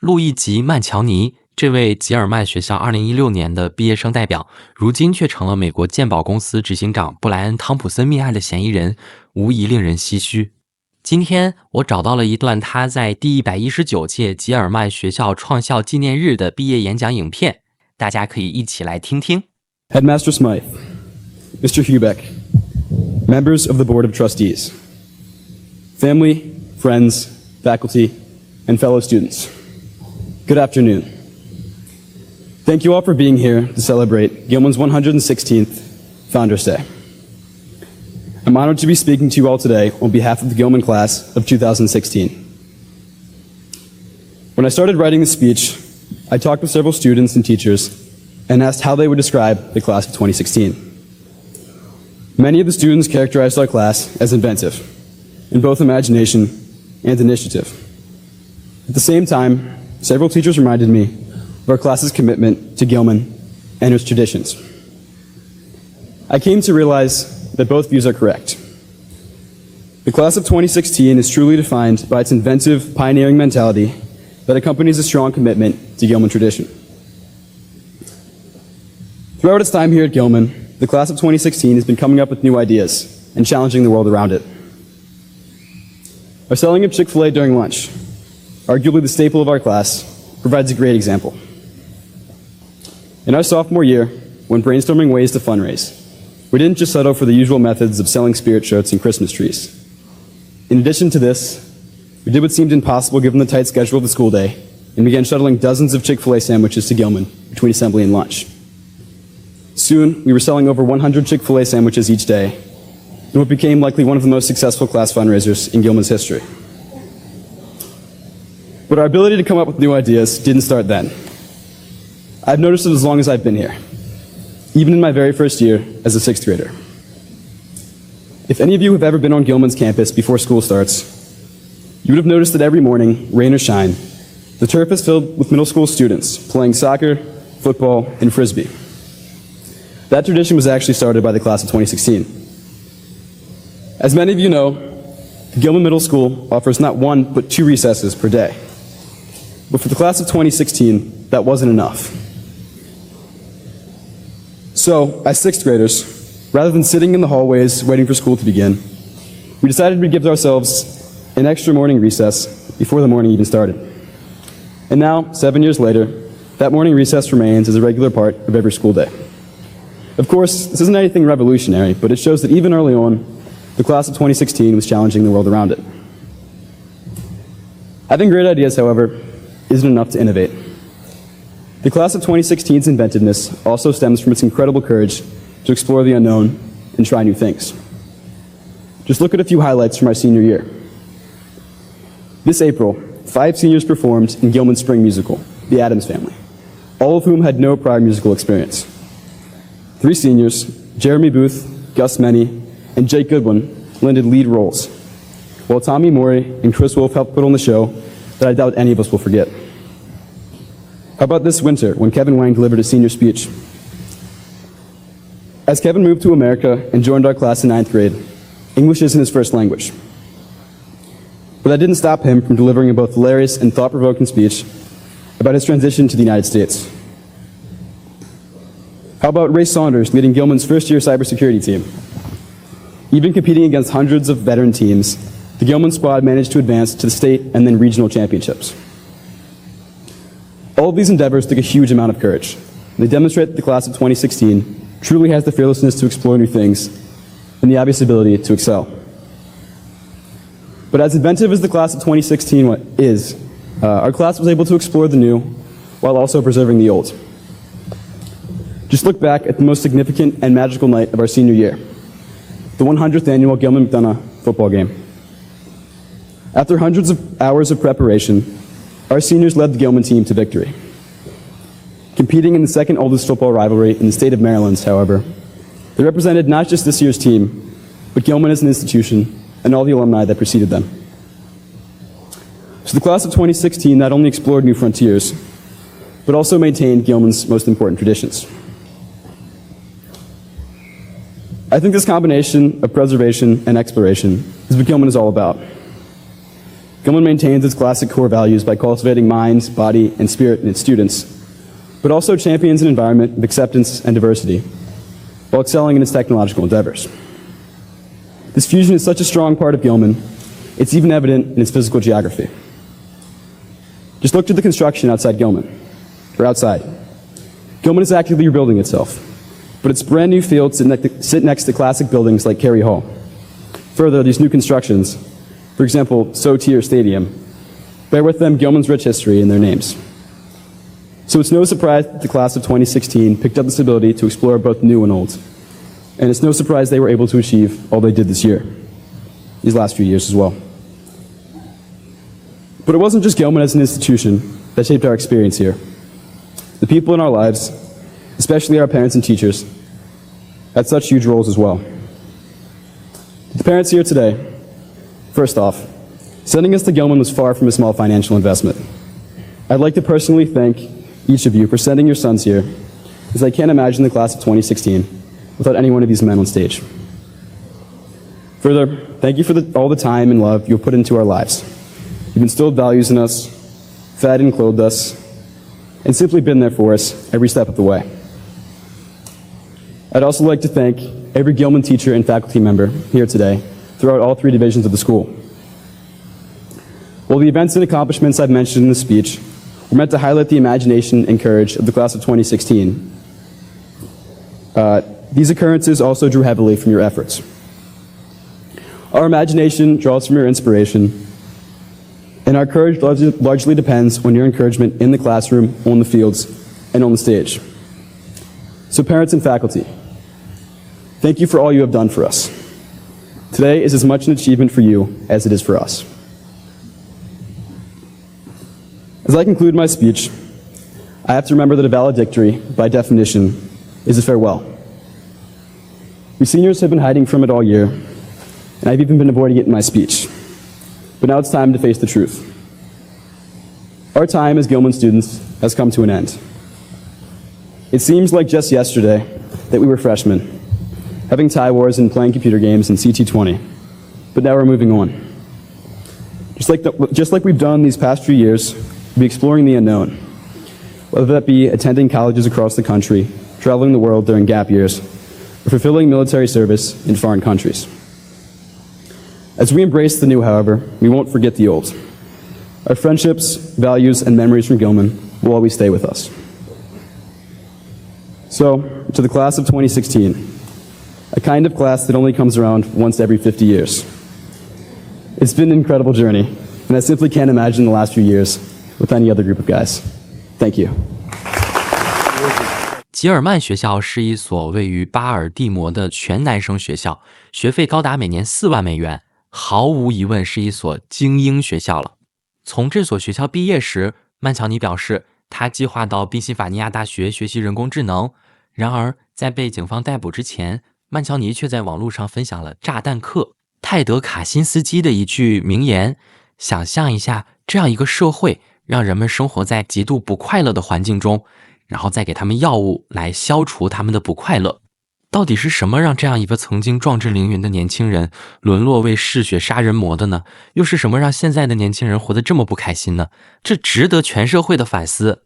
路易吉·曼乔尼，这位吉尔曼学校2016年的毕业生代表，如今却成了美国鉴宝公司执行长布莱恩·汤普森命案的嫌疑人，无疑令人唏嘘。今天我找到了一段他在第119届吉尔曼学校创校纪念日的毕业演讲影片，大家可以一起来听听。 Headmaster Smythe, Mr. Hubeck, members of the Board of Trustees, family, friends, faculty, and fellow students, good afternoon. Thank you all for being here to celebrate Gilman's 116th Founders Day. I'm honored to be speaking to you all today on behalf of the Gilman class of 2016. When I started writing the speech, I talked with several students and teachers and asked how they would describe the class of 2016. Many of the students characterized our class as inventive, in both imagination and initiative. At the same time, several teachers reminded me of our class's commitment to Gilman and its traditions. I came to realize that both views are correct. The class of 2016 is truly defined by its inventive, pioneering mentality that accompanies a strong commitment to Gilman tradition. Throughout its time here at Gilman, the class of 2016 has been coming up with new ideas and challenging the world around it. Our selling of Chick-fil-A during lunch, arguably the staple of our class, provides a great example. In our sophomore year, when brainstorming ways to fundraise, we didn't just settle for the usual methods of selling spirit shirts and Christmas trees. In addition to this, we did what seemed impossible given the tight schedule of the school day and began shuttling dozens of Chick-fil-A sandwiches to Gilman between assembly and lunch. Soon, we were selling over 100 Chick-fil-A sandwiches each day, in what became likely one of the most successful class fundraisers in Gilman's history. But our ability to come up with new ideas didn't start then. I've noticed it as long as I've been here, even in my very first year as a sixth grader. If any of you have ever been on Gilman's campus before school starts, you would have noticed that every morning, rain or shine, the turf is filled with middle school students playing soccer, football, and frisbee. That tradition was actually started by the class of 2016. As many of you know, Gilman Middle School offers not one, but 2 recesses per day. But for the class of 2016, that wasn't enough. So, as sixth graders, rather than sitting in the hallways waiting for school to begin, we decided we'd give ourselves an extra morning recess before the morning even started. And now, 7 years later, that morning recess remains as a regular part of every school day. Of course, this isn't anything revolutionary, but it shows that even early on, the class of 2016 was challenging the world around it. Having great ideas, however, isn't enough to innovate. The class of 2016's inventiveness also stems from its incredible courage to explore the unknown and try new things. Just look at a few highlights from our senior year. This April, 5 seniors performed in Gilman's spring musical, The Addams Family, all of whom had no prior musical experience. 3 seniors, Jeremy Booth, Gus Meny, and Jake Goodwin, lended lead roles, while Tommy Morey and Chris Wolf helped put on the show that I doubt any of us will forget. How about this winter, when Kevin Wang delivered his senior speech? As Kevin moved to America and joined our class in 9th grade, English isn't his first language. But that didn't stop him from delivering a both hilarious and thought-provoking speech about his transition to the United States. How about Ray Saunders leading Gilman's first-year cybersecurity team? Even competing against hundreds of veteran teams, the Gilman squad managed to advance to the state and then regional championships. All of these endeavors took a huge amount of courage. They demonstrate that the class of 2016 truly has the fearlessness to explore new things and the obvious ability to excel. But as inventive as the class of 2016 is, our class was able to explore the new while also preserving the old. Just look back at the most significant and magical night of our senior year, the 100th annual Gilman-McDonough football game. After hundreds of hours of preparation, our seniors led the Gilman team to victory. Competing in the second oldest football rivalry in the state of Maryland, however, they represented not just this year's team, but Gilman as an institution and all the alumni that preceded them. So the class of 2016 not only explored new frontiers, but also maintained Gilman's most important traditions. I think this combination of preservation and exploration is what Gilman is all about. Gilman maintains its classic core values by cultivating mind, body, and spirit in its students, but also champions an environment of acceptance and diversity, while excelling in its technological endeavors. This fusion is such a strong part of Gilman, it's even evident in its physical geography. Just look to the construction outside Gilman, or outside. Gilman is actively rebuilding itself, but its brand new fields sit next to classic buildings like Cary Hall. Further, these new constructions, for example, Sotier Stadium, bear with them Gilman's rich history in their names. So it's no surprise that the class of 2016 picked up this ability to explore both new and old. And it's no surprise they were able to achieve all they did this year, these last few years as well. But it wasn't just Gilman as an institution that shaped our experience here. The people in our lives, especially our parents and teachers, had such huge roles as well. The parents here today, first off, sending us to Gilman was far from a small financial investment. I'd like to personally thank each of you for sending your sons here, as I can't imagine the class of 2016 without any one of these men on stage. Further, thank you for all the time and love you've put into our lives. You've instilled values in us, fed and clothed us, and simply been there for us every step of the way. I'd also like to thank every Gilman teacher and faculty member here today throughout all 3 divisions of the school. While the events and accomplishments I've mentioned in this speech were meant to highlight the imagination and courage of the class of 2016, these occurrences also drew heavily from your efforts. Our imagination draws from your inspiration, and our courage largely depends on your encouragement in the classroom, on the fields, and on the stage. So parents and faculty, thank you for all you have done for us. Today is as much an achievement for you as it is for us. As I conclude my speech, I have to remember that a valedictory, by definition, is a farewell. We seniors have been hiding from it all year, and I've even been avoiding it in my speech. But now it's time to face the truth. Our time as Gilman students has come to an end. It seems like just yesterday that we were freshmen, having tie wars and playing computer games in CT20, but now we're moving on. Just like we've done these past few years, we'll be exploring the unknown, whether that be attending colleges across the country, traveling the world during gap years, or fulfilling military service in foreign countries. As we embrace the new, however, we won't forget the old. Our friendships, values, and memories from Gilman will always stay with us. So, to the class of 2016, a kind of class that only comes around once every 50 years. It's been an incredible journey, and I simply can't imagine the last few years with any other group of guys. Thank you. 吉尔曼学校是一所位于巴尔的摩的全男生学校，学费高达每年4万美元，毫无疑问是一所精英学校了。从这所学校毕业时，曼乔尼表示，他计划到宾夕法尼亚大学学习人工智能。然而，在被警方逮捕之前，曼乔尼却在网络上分享了炸弹客泰德·卡辛斯基的一句名言：想象一下这样一个社会，让人们生活在极度不快乐的环境中，然后再给他们药物来消除他们的不快乐。到底是什么让这样一个曾经壮志凌云的年轻人沦落为嗜血杀人魔的呢？又是什么让现在的年轻人活得这么不开心呢？这值得全社会的反思。